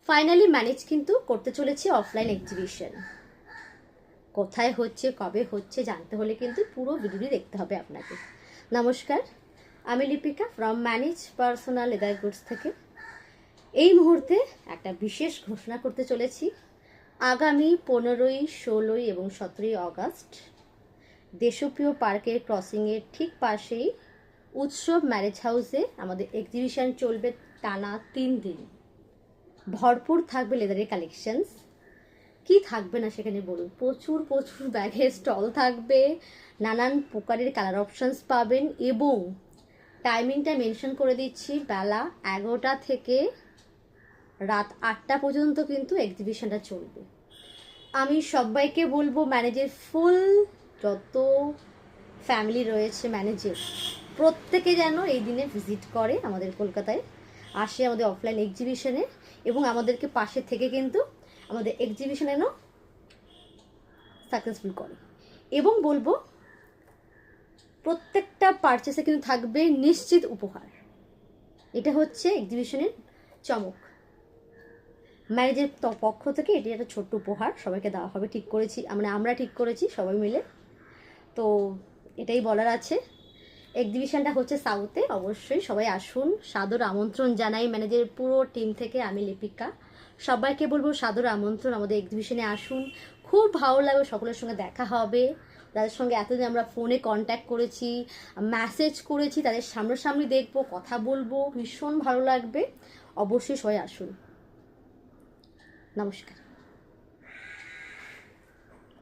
Finally manage কিন্তু করতে চলেছি অফলাইন এক্সিবিশন। কোথায় হচ্ছে, কবে হচ্ছে জানতে হলে কিন্তু পুরো ভিডিওটি দেখতে হবে আপনাকে। নমস্কার, আমি Lipika from manage personal leather goods থেকে। এই মুহূর্তে একটা বিশেষ ঘোষণা করতে চলেছি। আগামী 15ই, 16ই এবং 17ই অগাস্ট দেশপ্রিয় পার্কের ক্রসিংয়ের ঠিক পাশেই উৎসব ম্যারেজ হাউসে আমাদের এক্সিবিশন চলবে টানা 3 দিন। ভরপুর থাকবে লেদারের কালেকশনস। কি থাকবে না সেখানে বলুন, প্রচুর প্রচুর ব্যাগের স্টল থাকবে, নানান প্রকারের কালার অপশানস পাবেন এবং টাইমিংটা মেনশন করে দিচ্ছি, বেলা 11টা থেকে রাত 8টা পর্যন্ত কিন্তু এক্সিবিশনটা চলবে। আমি সবাইকে বলবো ম্যানেজের ফুল যত ফ্যামিলি রয়েছে ম্যানেজের প্রত্যেকে যেন এই দিনে ভিজিট করে আমাদের কলকাতায়, আসে আমাদের অফলাইন এক্সিবিশনে এবং আমাদেরকে পাশে থেকে কিন্তু আমাদের এক্সিবিশন যেন সাকসেসফুল করে। এবং বলবো প্রত্যেকটা পারচেসে কিন্তু থাকবে নিশ্চিত উপহার। এটা হচ্ছে এক্সিবিশনের চমক। ম্যারেজের পক্ষ থেকে এটি একটা ছোট্ট উপহার সবাইকে দেওয়া হবে, ঠিক করেছি আমরা ঠিক করেছি সবাই মিলে। তো এটাই বলার আছে। এক্সিবিশনটা হচ্ছে সাউথে, অবশ্যই সবাই আসুন। সাদর আমন্ত্রণ জানাই ম্যানেজের পুরো টিম থেকে, আমি লিপিকা। সবাইকে বলবো সাদর আমন্ত্রণ, আমাদের এক্সিবিশনে আসুন। খুব ভালো লাগবে, সকলের সঙ্গে দেখা হবে। যাদের সঙ্গে এতদিন আমরা ফোনে কন্ট্যাক্ট করেছি, মেসেজ করেছি, তাদের সামনাসামনি দেখবো, কথা বলবো, ভীষণ ভালো লাগবে। অবশ্যই সবাই আসুন। নমস্কার।